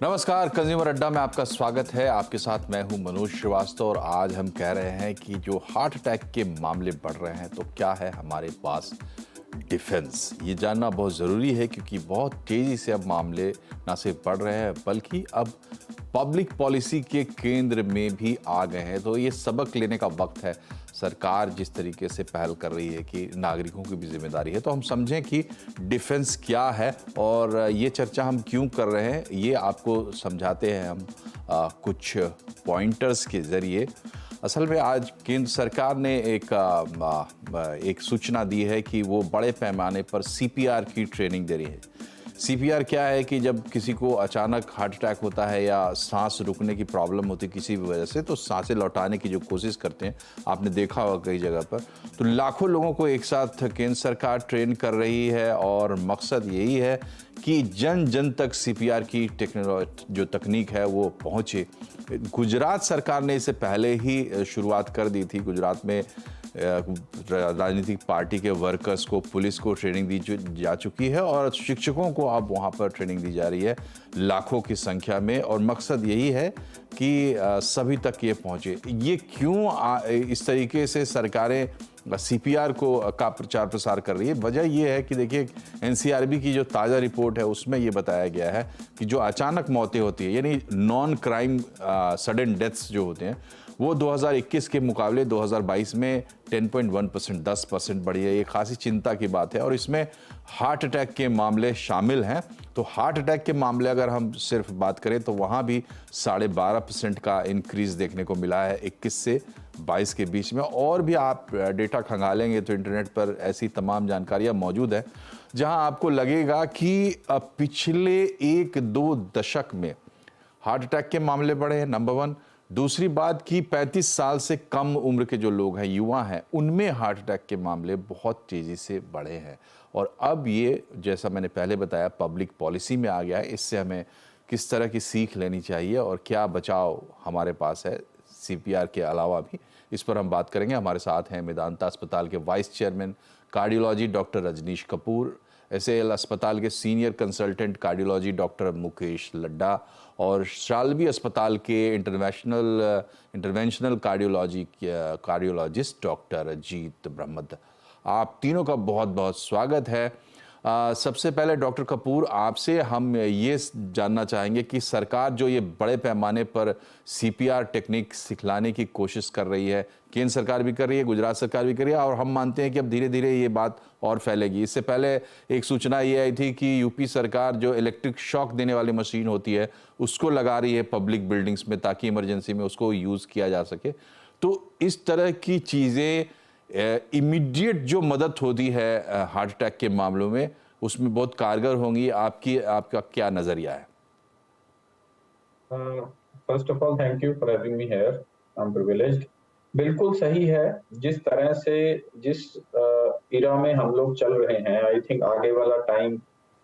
नमस्कार, कंज्यूमर अड्डा में आपका स्वागत है। आपके साथ मैं हूं मनोज श्रीवास्तव और आज हम कह रहे हैं कि जो हार्ट अटैक के मामले बढ़ रहे हैं तो क्या है हमारे पास डिफेंस। ये जानना बहुत ज़रूरी है क्योंकि बहुत तेज़ी से अब मामले ना सिर्फ बढ़ रहे हैं बल्कि अब पब्लिक पॉलिसी के केंद्र में भी आ गए हैं। तो ये सबक लेने का वक्त है। सरकार जिस तरीके से पहल कर रही है कि नागरिकों की भी जिम्मेदारी है, तो हम समझें कि डिफेंस क्या है और ये चर्चा हम क्यों कर रहे हैं ये आपको समझाते हैं हम कुछ पॉइंटर्स के ज़रिए। असल में आज केंद्र सरकार ने एक सूचना दी है कि वो बड़े पैमाने पर सीपीआर की ट्रेनिंग दे रही है। सीपीआर क्या है कि जब किसी को अचानक हार्ट अटैक होता है या सांस रुकने की प्रॉब्लम होती है किसी भी वजह से, तो सांसें लौटाने की जो कोशिश करते हैं, आपने देखा होगा कई जगह पर, तो लाखों लोगों को एक साथ केंद्र सरकार ट्रेन कर रही है और मकसद यही है कि जन जन तक सीपीआर की जो तकनीक है वो पहुँचे। गुजरात सरकार ने इससे पहले ही शुरुआत कर दी थी। गुजरात में राजनीतिक पार्टी के वर्कर्स को, पुलिस को ट्रेनिंग दी जा चुकी है और शिक्षकों को अब वहाँ पर ट्रेनिंग दी जा रही है लाखों की संख्या में, और मकसद यही है कि सभी तक ये पहुँचे। ये क्यों इस तरीके से सरकारें सीपीआर का प्रचार प्रसार कर रही है? वजह यह है कि देखिए, एनसीआरबी की जो ताज़ा रिपोर्ट है उसमें ये बताया गया है कि जो अचानक मौतें होती है यानी नॉन क्राइम सडन डेथ्स जो होते हैं वो 2021 के मुकाबले 2022 में 10.1%, 10% बढ़ी है। ये खासी चिंता की बात है और इसमें हार्ट अटैक के मामले शामिल हैं। तो हार्ट अटैक के मामले अगर हम सिर्फ बात करें तो वहाँ भी 12.5% का इंक्रीज़ देखने को मिला है 21 से 22 के बीच में। और भी आप डेटा खंगालेंगे तो इंटरनेट पर ऐसी तमाम जानकारियाँ मौजूद हैं जहाँ आपको लगेगा कि पिछले 1-2 दशक में हार्ट अटैक के मामले बढ़े हैं, नंबर 1। दूसरी बात कि 35 साल से कम उम्र के जो लोग हैं, युवा हैं, उनमें हार्ट अटैक के मामले बहुत तेज़ी से बढ़े हैं। और अब ये, जैसा मैंने पहले बताया, पब्लिक पॉलिसी में आ गया है। इससे हमें किस तरह की सीख लेनी चाहिए और क्या बचाव हमारे पास है सीपीआर के अलावा भी, इस पर हम बात करेंगे। हमारे साथ हैं मेदांता अस्पताल के vice chairman cardiology doctor Rajneesh Kapoor, SAL अस्पताल के senior consultant cardiology doctor Mukesh Ladda और शाल्वी अस्पताल के इंटरवेंशनल कार्डियोलॉजिस्ट डॉक्टर अजीत ब्रह्मद। आप तीनों का बहुत बहुत स्वागत है। सबसे पहले डॉक्टर कपूर, आपसे हम ये जानना चाहेंगे कि सरकार जो ये बड़े पैमाने पर सीपीआर टेक्निक सिखलाने की कोशिश कर रही है, केंद्र सरकार भी कर रही है, गुजरात सरकार भी कर रही है, और हम मानते हैं कि अब धीरे धीरे ये बात और फैलेगी। इससे पहले एक सूचना ये आई थी कि यूपी सरकार जो इलेक्ट्रिक शॉक देने वाली मशीन होती है उसको लगा रही है पब्लिक बिल्डिंग्स में ताकि इमरजेंसी में उसको यूज़ किया जा सके। तो इस तरह की चीज़ें इमीडिएट जो मदद होती है हार्ट अटैक के मामलों में, उसमें बहुत कारगर होंगी। आपका क्या नजरिया है? First of all, thank you for having me here. I am privileged. बिल्कुल सही है। जिस तरह से जिस इरा में हम लोग चल रहे हैं, आई थिंक आगे वाला टाइम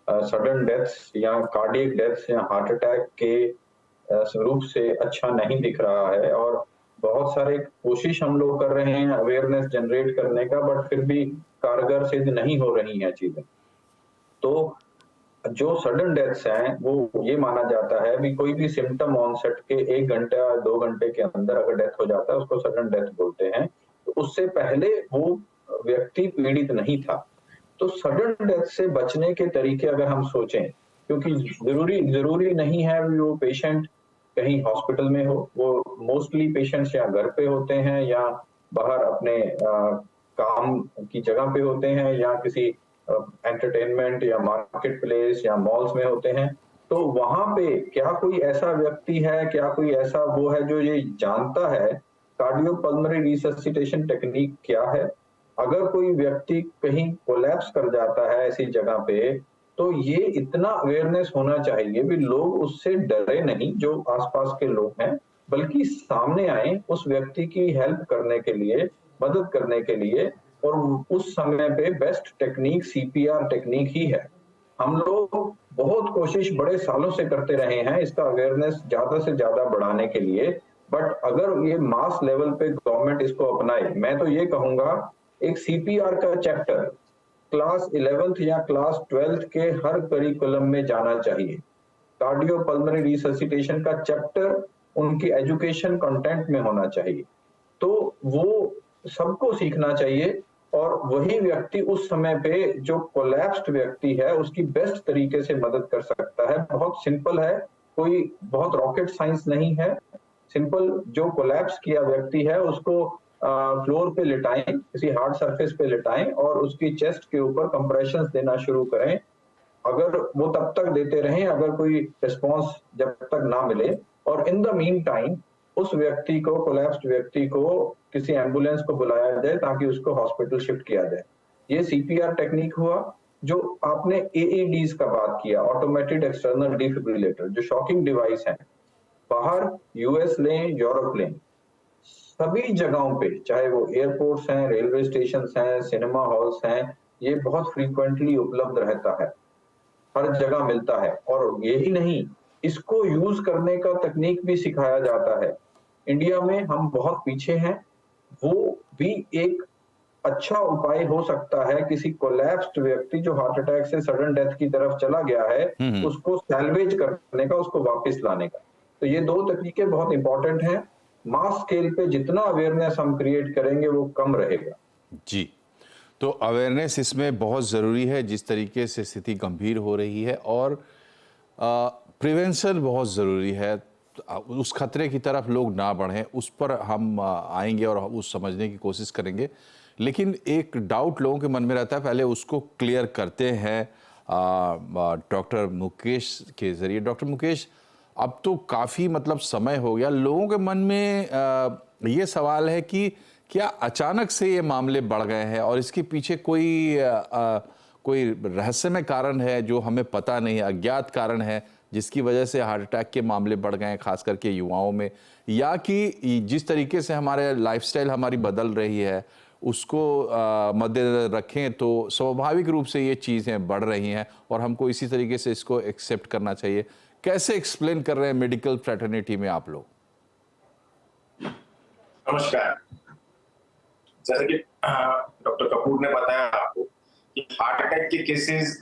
सडन डेथ्स या कार्डियक डेथ्स या हार्ट अटैक के स्वरूप से अच्छा नहीं दिख रहा है। और बहुत सारे कोशिश हम लोग कर रहे हैं अवेयरनेस जनरेट करने का, बट फिर भी कारगर सिद्ध नहीं हो रही हैं चीजें। तो जो सडन डेथ्स हैं वो ये माना जाता है भी कोई भी सिम्टम ऑनसेट के 1 घंटे या 2 घंटे के अंदर अगर डेथ हो जाता है उसको सडन डेथ बोलते हैं। तो उससे पहले वो व्यक्ति पीड़ित नहीं था। तो सडन डेथ से बचने के तरीके अगर हम सोचें, क्योंकि जरूरी नहीं है वो पेशेंट कहीं हॉस्पिटल में हो, वो मोस्टली पेशेंट्स या घर पे होते हैं या बाहर अपने काम की जगह पे होते हैं या किसी एंटरटेनमेंट या मार्केट प्लेस या मॉल्स में होते हैं। तो वहां पे क्या कोई ऐसा व्यक्ति है, क्या कोई ऐसा वो है जो ये जानता है कार्डियोपल्मोनरी रिससिटेशन टेक्निक क्या है? अगर कोई व्यक्ति कहीं कोलैप्स कर जाता है ऐसी जगह पे, तो ये इतना अवेयरनेस होना चाहिए भी लोग उससे डरे नहीं, जो आसपास के लोग हैं, बल्कि सामने आए उस व्यक्ति की हेल्प करने के लिए, मदद करने के लिए। और उस समय पे बेस्ट टेक्निक सीपीआर टेक्निक ही है। हम लोग बहुत कोशिश बड़े सालों से करते रहे हैं इसका अवेयरनेस ज्यादा से ज्यादा बढ़ाने के लिए, बट अगर ये मास लेवल पे गवर्नमेंट इसको अपनाए, मैं तो ये कहूंगा एक सीपीआर का चैप्टर क्लास 11th या क्लास 12th के हर करिकुलम में जाना चाहिए, कार्डियोपल्मोनरी रिससिटेशन का चैप्टर उनकी एजुकेशन कंटेंट में होना चाहिए। तो वो सबको सीखना चाहिए और वही व्यक्ति उस समय पे जो कोलैप्स्ड व्यक्ति है उसकी बेस्ट तरीके से मदद कर सकता है। बहुत सिंपल है, कोई बहुत रॉकेट साइंस नहीं है। सिंपल, जो कोलैप्स किया व्यक्ति है उसको फ्लोर पे लिटाएं, किसी हार्ड सरफेस पे लिटाएं और उसकी चेस्ट के ऊपर कंप्रेशंस देना शुरू करें। अगर वो तब तक देते रहें अगर कोई रिस्पॉन्स जब तक ना मिले, और इन द मीन टाइम उस व्यक्ति को, कोलैप्स्ड व्यक्ति को किसी एम्बुलेंस को बुलाया जाए ताकि उसको हॉस्पिटल शिफ्ट किया जाए। ये सीपीआर टेक्निक हुआ। जो आपने एएडीज का बात किया, ऑटोमेटेड एक्सटर्नल डिफिब्रिलेटर, जो शॉकिंग डिवाइस है, बाहर यूएस लें, यूरोप लें, सभी जगहों पे, चाहे वो एयरपोर्ट्स हैं, रेलवे स्टेशन हैं, सिनेमा हॉल्स हैं, ये बहुत फ्रीक्वेंटली उपलब्ध रहता है, हर जगह मिलता है। और यही नहीं, इसको यूज करने का तकनीक भी सिखाया जाता है। इंडिया में हम बहुत पीछे हैं, वो भी एक अच्छा उपाय हो सकता है। किसी कोलैप्स्ड व्यक्ति जो हार्ट अटैक से सडन डेथ की तरफ चला गया है, उसको सैल्वेज करने का, उसको वापस लाने का। तो ये दो तकनीकें बहुत इंपॉर्टेंट हैं। मास स्केल पे जितना अवेयरनेस हम क्रिएट करेंगे वो कम रहेगा। जी, तो अवेयरनेस इसमें बहुत ज़रूरी है, जिस तरीके से स्थिति गंभीर हो रही है, और प्रिवेंशन बहुत ज़रूरी है। उस खतरे की तरफ लोग ना बढ़ें, उस पर हम आएंगे और उस समझने की कोशिश करेंगे। लेकिन एक डाउट लोगों के मन में रहता है, पहले उसको क्लियर करते हैं डॉक्टर मुकेश के ज़रिए। डॉक्टर मुकेश, अब तो काफ़ी मतलब समय हो गया, लोगों के मन में ये सवाल है कि क्या अचानक से ये मामले बढ़ गए हैं और इसके पीछे कोई रहस्यमय कारण है जो हमें पता नहीं है, अज्ञात कारण है जिसकी वजह से हार्ट अटैक के मामले बढ़ गए हैं, खास करके युवाओं में, या कि जिस तरीके से हमारे लाइफस्टाइल हमारी बदल रही है उसको मद्देनजर रखें तो स्वाभाविक रूप से ये चीज़ें बढ़ रही हैं और हमको इसी तरीके से इसको एक्सेप्ट करना चाहिए। कैसे एक्सप्लेन कर रहे हैं मेडिकल फ्रेटर्निटी में आप लोग? नमस्कार। जैसे कि डॉक्टर कपूर ने बताया आपको कि हार्ट अटैक के केसेस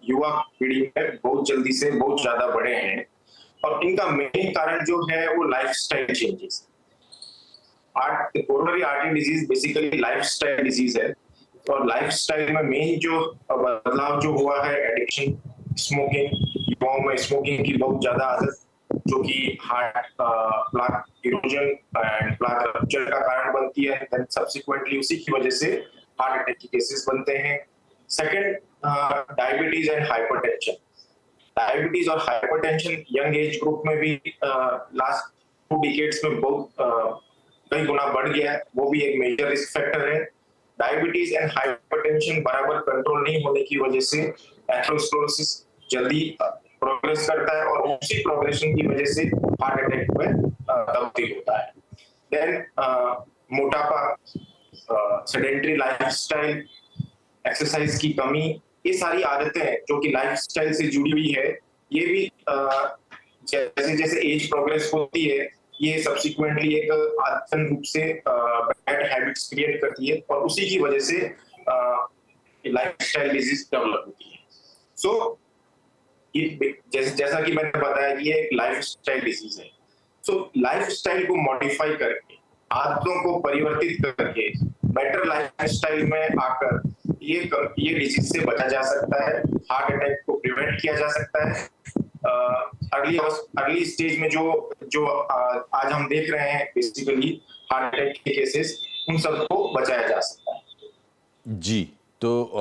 युवा पीढ़ी में बहुत जल्दी से बहुत ज्यादा बढ़े हैं और इनका मेन कारण जो है वो lifestyle changes. Coronary artery disease basically lifestyle disease है और लाइफस्टाइल में मेन जो बदलाव जो हुआ है एडिक्शन, स्मोकिंग, युवाओं में स्मोकिंग की बहुत ज्यादा आदत जो कि heart plaque erosion and plaque rupture का कारण बनती है, देन सब्सिक्वेंटली उसी की वजह से हार्ट अटैक के केसेस बनते हैं। Second, diabetes and hypertension. Diabetes और हाइपरटेंशन यंग एज ग्रुप में भी लास्ट 2 डिकेड्स में बहुत कई गुना बढ़ गया है, वो भी एक मेजर रिस्क फैक्टर है। डायबिटीज एंड हाइपरटेंशन बराबर कंट्रोल नहीं होने की वजह से एथेरोस्क्लेरोसिस जल्दी प्रोग्रेस करता है और उसी प्रोग्रेशन की वजह से हार्ट अटैक में तब्दील होता है। देन मोटापा, सेडेंटरी लाइफस्टाइल, एक्सरसाइज की कमी, ये सारी आदतें जो कि लाइफस्टाइल से जुड़ी हुई है, ये भी जैसे जैसे एज प्रोग्रेस होती है ये सब्सिक्वेंटली एक आदतन रूप से बैड हैबिट्स क्रिएट करती है और उसी की वजह से लाइफस्टाइल डिजीज डेवलप होती है। सो जैसा कि मैंने बताया कि ये एक लाइफस्टाइल डिजीज है। सो लाइफस्टाइल को मॉडिफाई करके, आदतों को परिवर्तित करके, बेटर लाइफस्टाइल में आकर ये डिजीज से बचा जा सकता है, हार्ट अटैक को प्रिवेंट किया जा सकता है। अर्ली स्टेज में जो आज हम देख रहे हैं बेसिकली हार्ट अटैक के केसेस, उन सबको बचाया जा सकता है। जी, तो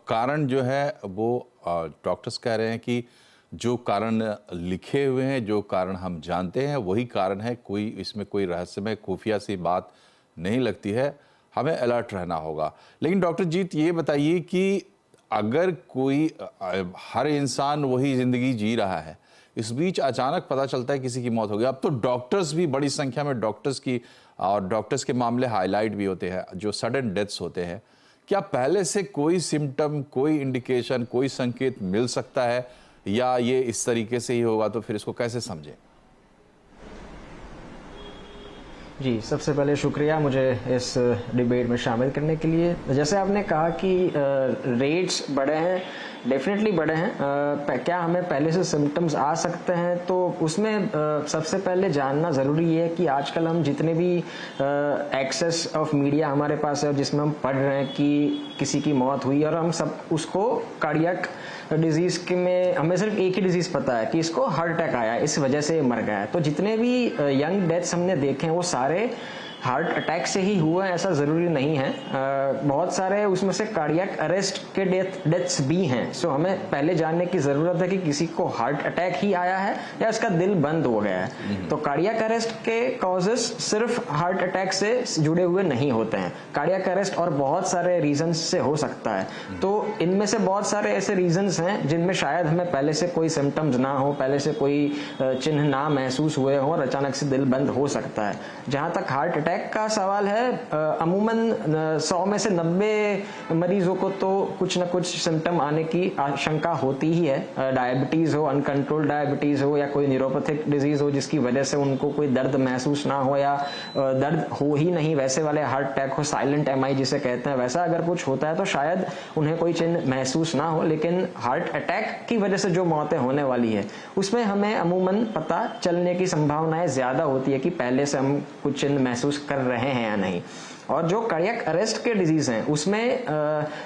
कारण जो है वो डॉक्टर्स कह रहे हैं कि जो कारण लिखे हुए हैं, जो कारण हम जानते हैं वही कारण है, कोई इसमें कोई रहस्यमय खुफिया सी बात नहीं लगती है, हमें अलर्ट रहना होगा। लेकिन डॉक्टर जीत, ये बताइए कि अगर कोई हर इंसान वही ज़िंदगी जी रहा है, इस बीच अचानक पता चलता है किसी की मौत हो गई, अब तो डॉक्टर्स भी बड़ी संख्या में डॉक्टर्स के मामले हाईलाइट भी होते हैं, जो सडन डेथ्स होते हैं, क्या पहले से कोई सिम्टम, कोई इंडिकेशन, कोई संकेत मिल सकता है या ये इस तरीके से ही होगा? तो फिर इसको कैसे समझें? जी, सबसे पहले शुक्रिया मुझे इस डिबेट में शामिल करने के लिए। जैसे आपने कहा कि रेट्स बढ़े हैं, डेफिनेटली बढ़े हैं। क्या हमें पहले से सिम्टम्स आ सकते हैं? तो उसमें सबसे पहले जानना ज़रूरी है कि आजकल हम जितने भी एक्सेस ऑफ मीडिया हमारे पास है, जिसमें हम पढ़ रहे हैं कि किसी की मौत हुई, और हम सब उसको कार्डियक डिजीज़ के में हमें सिर्फ एक ही डिजीज़ पता है कि इसको हार्ट अटैक आया, इस वजह से मर गया है। तो जितने भी यंग डेथ्स हमने देखे हैं वो सारे हार्ट अटैक से ही हुआ, ऐसा ज़रूरी नहीं है। बहुत सारे उसमें से कार्डियक अरेस्ट के डेथ्स भी हैं। सो हमें पहले जानने की ज़रूरत है कि किसी को हार्ट अटैक ही आया है या इसका दिल बंद हो गया है। तो कार्डियक अरेस्ट के कॉजेस सिर्फ हार्ट अटैक से जुड़े हुए नहीं होते हैं। कार्डियक अरेस्ट और बहुत सारे रीजंस से हो सकता है। तो इनमें से बहुत सारे ऐसे रीजंस हैं जिनमें शायद हमें पहले से कोई सिम्टम्स ना हो, पहले से कोई चिन्ह ना महसूस हुए हो और अचानक से दिल बंद हो सकता है। जहाँ तक हार्ट अटैक का सवाल है, अमूमन 100 में से 90 मरीजों को तो कुछ न कुछ सिम्टम आने की आशंका होती ही है। डायबिटीज हो, अनकंट्रोल्ड डायबिटीज हो, या कोई न्यूरोपैथिक डिजीज हो जिसकी वजह से उनको कोई दर्द महसूस ना हो, या दर्द हो ही नहीं, वैसे वाले हार्ट अटैक हो, साइलेंट एमआई जिसे कहते हैं, वैसा अगर कुछ होता है तो शायद उन्हें कोई चिन्ह महसूस ना हो। लेकिन हार्ट अटैक की वजह से जो मौतें होने वाली है उसमें हमें अमूमन पता चलने की संभावनाएं ज्यादा होती है कि पहले से हम कुछ चिन्ह महसूस कर रहे हैं या नहीं। और जो कार्डियक अरेस्ट के डिजीज हैं उसमें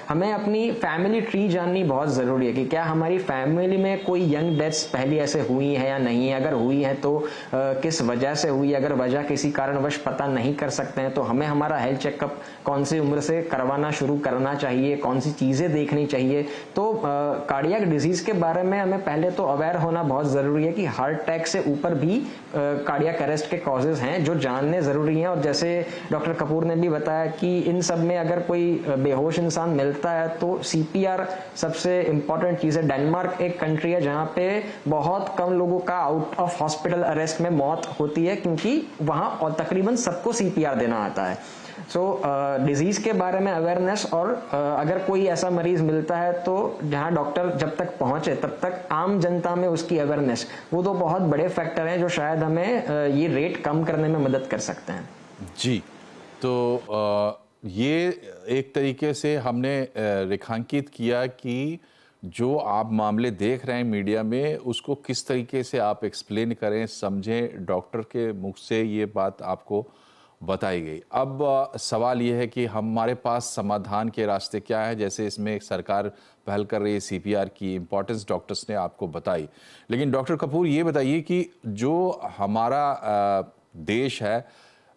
हमें अपनी फैमिली ट्री जाननी बहुत ज़रूरी है कि क्या हमारी फैमिली में कोई यंग डेथ्स पहले ऐसे हुई है या नहीं है। अगर हुई है तो किस वजह से हुई। अगर वजह किसी कारणवश पता नहीं कर सकते हैं तो हमें हमारा हेल्थ चेकअप कौन सी उम्र से करवाना शुरू करना चाहिए, कौन सी चीज़ें देखनी चाहिए। तो कार्डियक डिजीज़ के बारे में हमें पहले तो अवेयर होना बहुत ज़रूरी है कि हार्ट अटैक से ऊपर भी कार्डियक अरेस्ट के कॉजेज हैं जो जानने ज़रूरी हैं। और जैसे डॉक्टर कपूर ने भी बताया कि इन सब में अगर कोई बेहोश इंसान मिलता है तो सीपीआर सबसे इम्पोर्टेंट चीज़ है। डेनमार्क एक कंट्री है जहाँ पे बहुत कम लोगों का आउट ऑफ हॉस्पिटल अरेस्ट में मौत होती है क्योंकि वहाँ तकरीबन सबको सीपीआर देना आता है। सो डिजीज के बारे में अवेयरनेस, और अगर कोई ऐसा मरीज मिलता है तो जहां डॉक्टर जब तक पहुंचे तब तक आम जनता में उसकी अवेयरनेस, वो तो बहुत बड़े फैक्टर हैं जो शायद हमें ये रेट कम करने में मदद कर सकते हैं। जी, तो ये एक तरीके से हमने रेखांकित किया कि जो आप मामले देख रहे हैं मीडिया में उसको किस तरीके से आप एक्सप्लेन करें, समझें। डॉक्टर के मुख से ये बात आपको बताई गई। अब सवाल ये है कि हमारे पास समाधान के रास्ते क्या है। जैसे इसमें एक सरकार पहल कर रही है, सीपीआर की इम्पोर्टेंस डॉक्टर्स ने आपको बताई। लेकिन डॉक्टर कपूर ये बताइए कि जो हमारा देश है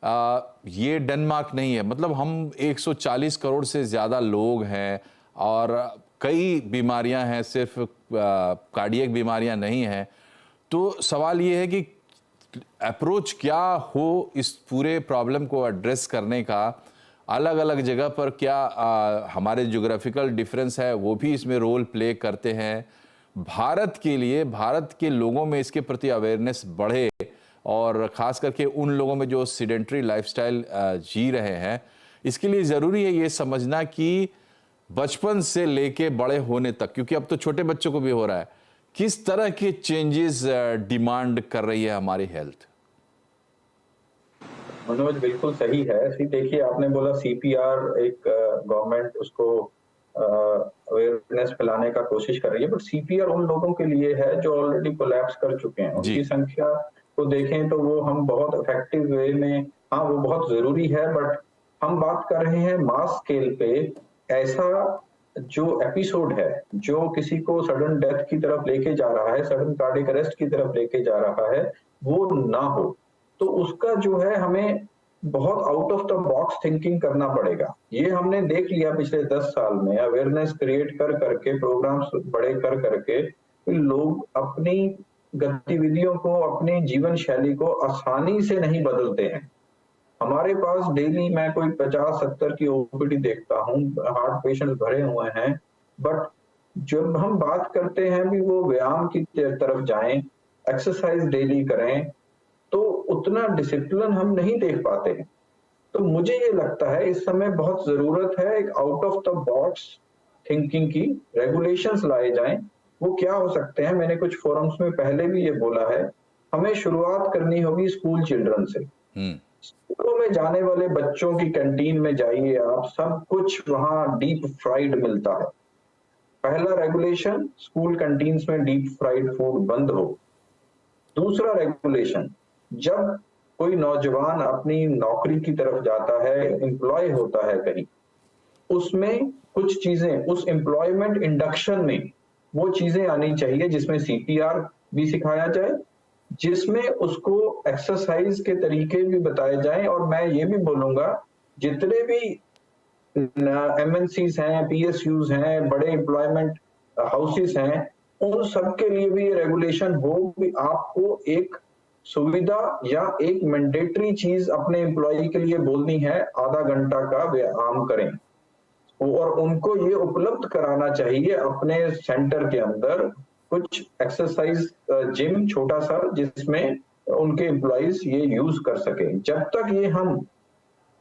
ये डेनमार्क नहीं है। मतलब हम 140 करोड़ से ज़्यादा लोग हैं और कई बीमारियां हैं, सिर्फ कार्डियक बीमारियां नहीं हैं। तो सवाल ये है कि अप्रोच क्या हो इस पूरे प्रॉब्लम को एड्रेस करने का। अलग अलग जगह पर क्या हमारे ज्योग्राफिकल डिफरेंस है वो भी इसमें रोल प्ले करते हैं। भारत के लिए, भारत के लोगों में इसके प्रति अवेयरनेस बढ़े और ख़ास करके उन लोगों में जो सीडेंट्री लाइफस्टाइल जी रहे हैं, इसके लिए ज़रूरी है ये समझना कि बचपन से लेके बड़े होने तक, क्योंकि अब तो छोटे बच्चों को भी हो रहा है, किस तरह के चेंजेस डिमांड कर रही है हमारी हेल्थ। मनोज बिल्कुल सही है। देखिए, आपने बोला सीपीआर एक गवर्नमेंट उसको अवेयरनेस फैलाने का कोशिश कर रही है, बट सीपीआर उन लोगों के लिए है जो ऑलरेडी कोलैप्स कर चुके हैं। उनकी संख्या को देखें तो वो हम बहुत इफेक्टिव वे में, हाँ वो बहुत जरूरी है, बट हम बात कर रहे हैं मास स्केल पे। ऐसा जो एपिसोड है जो किसी को सडन डेथ की तरफ लेके जा रहा है, सडन कार्डियक अरेस्ट की तरफ लेके जा रहा है, वो ना हो। तो उसका जो है हमें बहुत out of the box thinking करना पड़ेगा। ये हमने देख लिया पिछले 10 साल में, अवेयरनेस क्रिएट कर करके, प्रोग्राम्स बड़े कर करके लोग अपनी गतिविधियों को, अपनी जीवन शैली को आसानी से नहीं बदलते हैं। हमारे पास डेली मैं कोई 50-70 की ओपीडी देखता हूँ, हार्ट पेशेंट्स भरे हुए हैं, बट जब हम बात करते हैं भी वो व्यायाम की तरफ जाएं, एक्सरसाइज डेली करें, तो उतना डिसिप्लिन हम नहीं देख पाते हैं। तो मुझे ये लगता है इस समय बहुत जरूरत है एक out of the box thinking की। रेगुलेशंस लाए जाएं। वो क्या हो सकते हैं, मैंने कुछ फोरम्स में पहले भी ये बोला है, हमें शुरुआत करनी होगी स्कूल चिल्ड्रन से। स्कूलों में जाने वाले बच्चों की कैंटीन में जाइए आप, सब कुछ वहां डीप फ्राइड मिलता है। पहला रेगुलेशन, स्कूल कैंटीन्स में डीप फ्राइड फूड बंद हो। दूसरा रेगुलेशन, जब कोई नौजवान अपनी नौकरी की तरफ जाता है, एम्प्लॉय होता है कहीं, उसमें कुछ चीजें, उस एम्प्लॉयमेंट इंडक्शन में वो चीजें आनी चाहिए जिसमें सीपीआर भी सिखाया जाए, जिसमें उसको एक्सरसाइज के तरीके भी बताए जाएं। और मैं ये भी बोलूंगा, जितने भी एमएनसीज हैं, पीएसयूज हैं, बड़े एम्प्लॉयमेंट हाउसेस हैं, उन सब के लिए भी रेगुलेशन हो कि आपको एक सुविधा या एक मैंडेटरी चीज अपने एम्प्लॉय के लिए बोलनी है, आधा घंटा का व्यायाम करें। और उनको ये उपलब्ध कराना चाहिए अपने सेंटर के अंदर कुछ एक्सरसाइज जिम छोटा सा, जिसमें उनके एम्प्लॉइज ये यूज कर सके। जब तक ये हम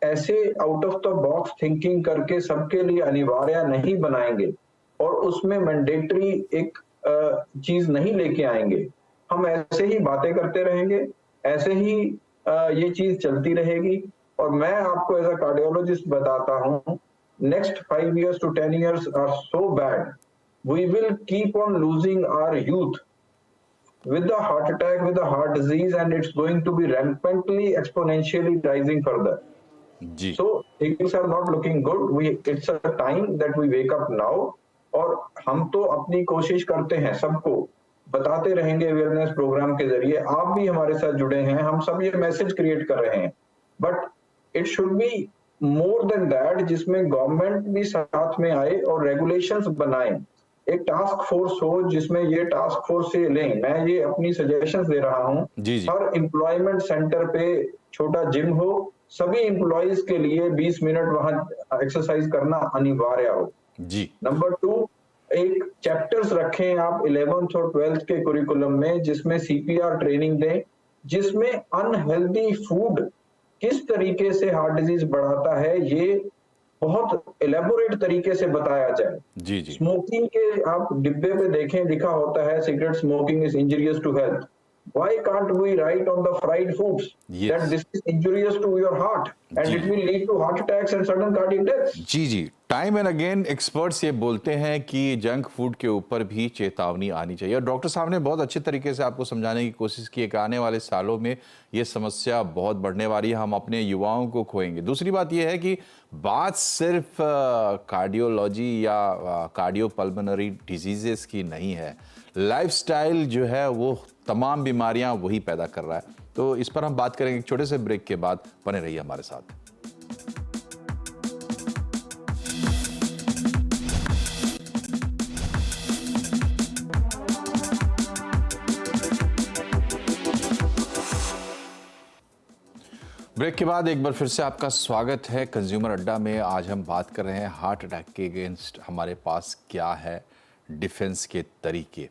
ऐसे out of the box thinking करके सबके लिए अनिवार्य नहीं बनाएंगे और उसमें मैंडेटरी एक चीज नहीं लेके आएंगे, हम ऐसे ही बातें करते रहेंगे, ऐसे ही ये चीज चलती रहेगी। और मैं आपको एज अ कार्डियोलॉजिस्ट बताता हूँ, next 5 years to 10 years are so bad, we will keep on losing our youth with the heart attack, with the heart disease, and it's going to be rampantly exponentially rising further. So things are not looking good. It's a time that we wake up now. और हम तो अपनी कोशिश करते हैं, सबको बताते रहेंगे अवेयरनेस प्रोग्राम के जरिए। आप भी हमारे साथ जुड़े हैं, हम सब ये मैसेज क्रिएट कर रहे हैं, but it should be more than that, जिसमें गवर्नमेंट भी साथ में आए और रेगुलेशंस बनाए, एक टास्क फोर्स हो जिसमें ये टास्क फोर्स से लें। मैं ये अपनी सजेशंस दे रहा हूँ, हर एम्प्लॉयमेंट सेंटर पे छोटा जिम हो, सभी एम्प्लॉइज के लिए 20 मिनट वहां एक्सरसाइज करना अनिवार्य हो जी। नंबर 2, एक चैप्टर्स रखें आप 11th और 12th के कुरिकुलम में, जिसमें सीपीआर ट्रेनिंग दें, जिसमें अनहेल्दी फूड किस तरीके से हार्ट डिजीज बढ़ाता है ये बहुत एलेबोरेट तरीके से बताया जाए। जी जी। स्मोकिंग के आप डिब्बे पे देखें, लिखा होता है cigarette smoking is injurious to health. Why can't we write on the fried foods that this is injurious to your heart and it will lead to heart attacks and sudden cardiac death? जी जी। Time and again experts ये बोलते हैं कि junk food के ऊपर भी चेतावनी आनी चाहिए, और डॉक्टर साहब ने बहुत अच्छे तरीके से आपको समझाने की कोशिश की है कि आने वाले सालों में ये समस्या बहुत बढ़ने वाली है, हम अपने युवाओं को खोएंगे। दूसरी बात ये है कि बात सिर्फ कार्डियोलॉजी या कार्डियोपल्मोनरी डिजीजेस की नहीं है, लाइफस्टाइल जो है वो तमाम बीमारियां वही पैदा कर रहा है। तो इस पर हम बात करेंगे एक छोटे से ब्रेक के बाद, बने रहिए हमारे साथ। ब्रेक के बाद एक बार फिर से आपका स्वागत है कंज्यूमर अड्डा में। आज हम बात कर रहे हैं हार्ट अटैक के अगेंस्ट हमारे पास क्या है डिफेंस के तरीके।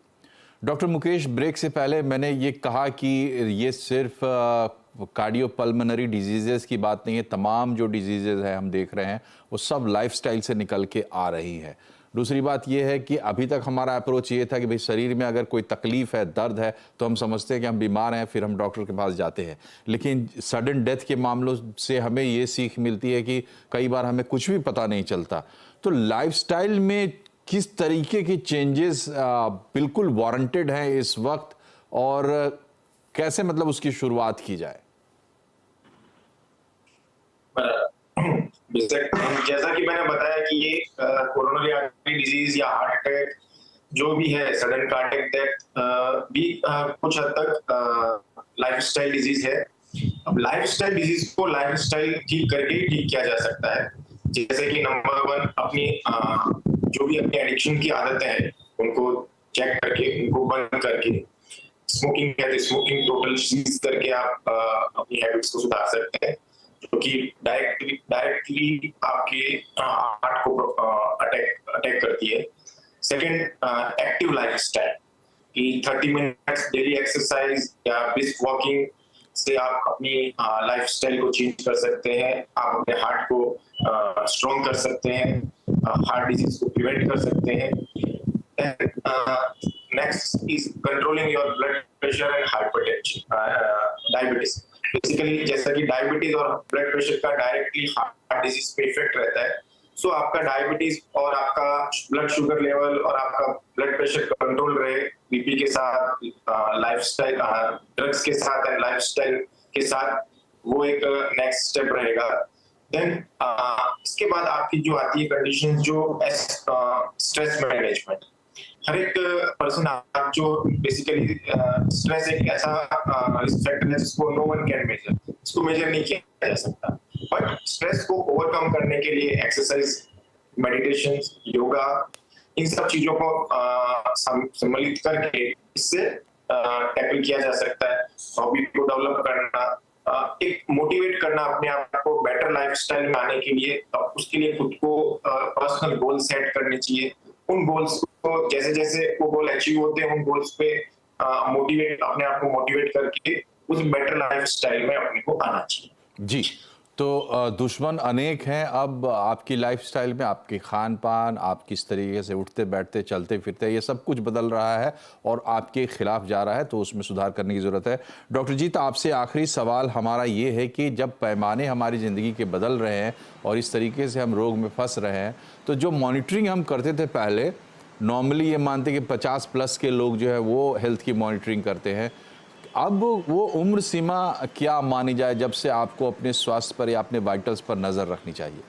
डॉक्टर मुकेश, ब्रेक से पहले मैंने ये कहा कि ये सिर्फ कार्डियोपल्मोनरी डिजीजेस की बात नहीं है, तमाम जो डिजीजेस हैं हम देख रहे हैं वो सब लाइफस्टाइल से निकल के आ रही है। दूसरी बात ये है कि अभी तक हमारा अप्रोच ये था कि भाई शरीर में अगर कोई तकलीफ है, दर्द है, तो हम समझते हैं कि हम बीमार हैं, फिर हम डॉक्टर के पास जाते हैं। लेकिन सडन डेथ के मामलों से हमें ये सीख मिलती है कि कई बार हमें कुछ भी पता नहीं चलता। तो लाइफस्टाइल में किस तरीके के चेंजेस बिल्कुल वारंटेड हैं इस वक्त, और कैसे मतलब उसकी शुरुआत की जाए? जैसा कि मैंने बताया कि ये कोरोनरी आर्टरी डिजीज या हार्ट अटैक जो भी है, सडन कार्डियक डेथ भी कुछ हद तक लाइफस्टाइल डिजीज है। अब लाइफस्टाइल डिजीज को लाइफस्टाइल ठीक करके ही ठीक किया जा सकता है। जैसे कि नंबर 1, अपनी जो भी अपनी एडिक्शन की आदतें हैं उनको चेक करके, उनको बंद करके, स्मोकिंग है तो स्मोकिंग टोटल सीज करके आप अपनी हैबिट्स को सुधार सकते हैं, जो कि डायरेक्टली आपके हार्ट को अटैक करती है। सेकंड, एक्टिव लाइफस्टाइल कि 30 मिनट्स डेली एक्सरसाइज या ब्रिस्क वॉकिंग से आप अपनी लाइफस्टाइल को चेंज कर सकते हैं। आप अपने हार्ट को स्ट्रॉन्ग कर सकते हैं, हार्ट डिजीज को प्रिवेंट कर सकते हैं। Next is controlling your blood pressure and hypertension, diabetes. Basically जैसा कि डायबिटीज और ब्लड प्रेशर का डायरेक्टली हार्ट डिजीज पे इफेक्ट रहता है, सो आपका डायबिटीज और आपका ब्लड शुगर लेवल और आपका ब्लड प्रेशर कंट्रोल रहे बीपी के साथ, लाइफस्टाइल ड्रग्स के साथ एंड लाइफस्टाइल के साथ, वो एक नेक्स्ट स्टेप रहेगा। देन इसके बाद आपकी जो आती है कंडीशन जो स्ट्रेस मैनेजमेंट, हर एक पर्सन आप जो बेसिकली स्ट्रेस एक ऐसा फैक्टर है जिसको नो वन कैन मेजर, इसको मेजर नहीं किया जा सकता, बट स्ट्रेस को ओवरकम करने के लिए एक्सरसाइज, मेडिटेशन, योगा, इन सब चीजों को सम्मिलित करके इससे टैकल किया जा सकता है। हॉबी को डेवलप करना, एक मोटिवेट करना अपने आप को बेटर लाइफस्टाइल में आने के लिए, उसके लिए खुद को पर्सनल गोल सेट करने चाहिए। उन गोल्स को जैसे जैसे वो गोल अचीव होते हैं, उन गोल्स पे मोटिवेट, अपने आप को मोटिवेट करके उस बेटर लाइफस्टाइल में अपने को आना चाहिए। जी, तो दुश्मन अनेक हैं अब आपकी लाइफस्टाइल में, आपके खान पान, आप किस तरीके से उठते बैठते चलते फिरते, ये सब कुछ बदल रहा है और आपके खिलाफ जा रहा है, तो उसमें सुधार करने की ज़रूरत है। डॉक्टर जीत, आपसे आखिरी सवाल हमारा ये है कि जब पैमाने हमारी ज़िंदगी के बदल रहे हैं और इस तरीके से हम रोग में फंस रहे हैं, तो जो मॉनिटरिंग हम करते थे पहले, नॉर्मली ये मानते कि 50+ के लोग जो है वो हेल्थ की मॉनिटरिंग करते हैं, अब वो उम्र सीमा क्या मानी जाए जब से आपको अपने स्वास्थ्य पर या अपने वाइटल्स पर नज़र रखनी चाहिए?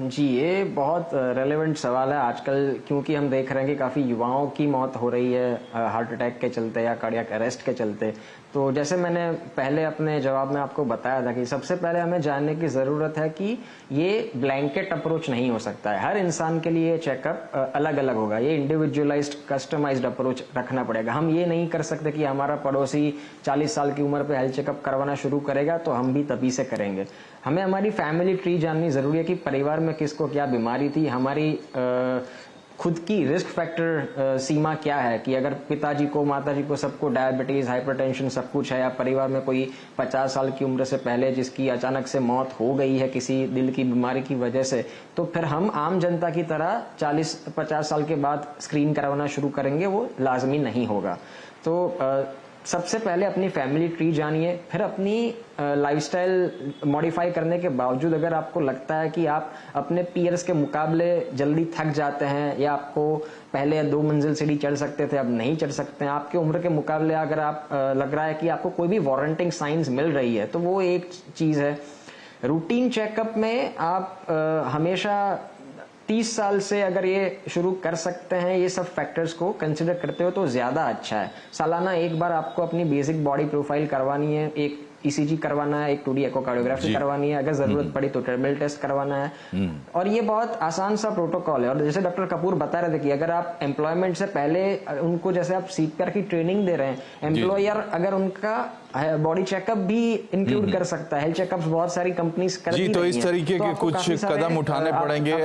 जी, ये बहुत रेलेवेंट सवाल है आजकल, क्योंकि हम देख रहे हैं कि काफ़ी युवाओं की मौत हो रही है हार्ट अटैक के चलते या कार्डियक अरेस्ट के चलते। तो जैसे मैंने पहले अपने जवाब में आपको बताया था कि सबसे पहले हमें जानने की ज़रूरत है कि ये ब्लैंकेट अप्रोच नहीं हो सकता है, हर इंसान के लिए चेकअप अलग अलग होगा, ये इंडिविजुअलाइज्ड कस्टमाइज्ड अप्रोच रखना पड़ेगा। हम ये नहीं कर सकते कि हमारा पड़ोसी 40 साल की उम्र पे हेल्थ चेकअप करवाना शुरू करेगा तो हम भी तभी से करेंगे। हमें हमारी फैमिली ट्री जाननी ज़रूरी है कि परिवार में किसको क्या बीमारी थी, हमारी खुद की रिस्क फैक्टर सीमा क्या है, कि अगर पिताजी को, माताजी को, सबको डायबिटीज़, हाइपरटेंशन सब कुछ है, या परिवार में कोई 50 साल की उम्र से पहले जिसकी अचानक से मौत हो गई है किसी दिल की बीमारी की वजह से, तो फिर हम आम जनता की तरह 40-50 साल के बाद स्क्रीन करवाना शुरू करेंगे, वो लाजमी नहीं होगा। तो सबसे पहले अपनी फैमिली ट्री जानिए, फिर अपनी लाइफस्टाइल मॉडिफाई करने के बावजूद अगर आपको लगता है कि आप अपने पीयर्स के मुकाबले जल्दी थक जाते हैं, या आपको पहले 2 मंजिल सीढ़ी चढ़ सकते थे अब नहीं चढ़ सकते हैं, आपके उम्र के मुकाबले अगर आप लग रहा है कि आपको कोई भी वारंटिंग साइंस मिल रही है, तो वो एक चीज़ है। रूटीन चेकअप में आप हमेशा 30 साल से अगर ये शुरू कर सकते हैं, ये सब फैक्टर्स को कंसिडर करते हो तो ज़्यादा अच्छा है। सालाना एक बार आपको अपनी बेसिक बॉडी प्रोफाइल करवानी है, एक ईसीजी करवाना है, एक 2D एकोकार्डियोग्राफी करवानी है, अगर जरूरत पड़ी तो ट्रेडमिल टेस्ट करवाना है, और ये बहुत आसान सा प्रोटोकॉल है। और जैसे डॉक्टर कपूर बता रहे थे कि अगर आप एम्प्लॉयमेंट से पहले उनको, जैसे आप सीपीआर की ट्रेनिंग दे रहे हैं, एम्प्लॉयर अगर उनका बॉडी चेकअप भी इंक्लूड कर सकता है, हेल्थ चेकअप्स बहुत सारी कंपनीज करती जी, तो इस हैं, तरीके तो के कुछ कदम उठाने पड़ेंगे।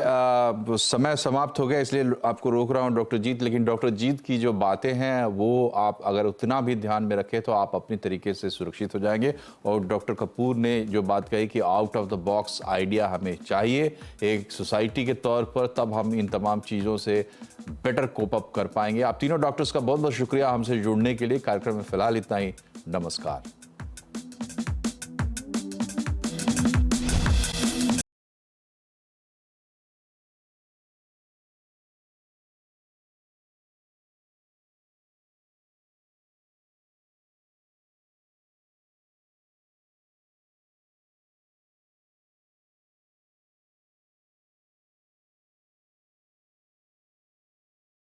समय समाप्त हो गया इसलिए आपको रोक रहा हूं डॉक्टर जीत, लेकिन डॉक्टर जीत की जो बातें हैं वो आप अगर उतना भी ध्यान में रखें तो आप अपनी तरीके से सुरक्षित हो जाएंगे। और डॉक्टर कपूर ने जो बात कही कि out of the box idea हमें चाहिए एक सोसाइटी के तौर पर, तब हम इन तमाम चीज़ों से बेटर कोप अप कर पाएंगे। आप तीनों डॉक्टर्स का बहुत बहुत शुक्रिया हमसे जुड़ने के लिए। कार्यक्रम में फिलहाल इतना ही, नमस्कार।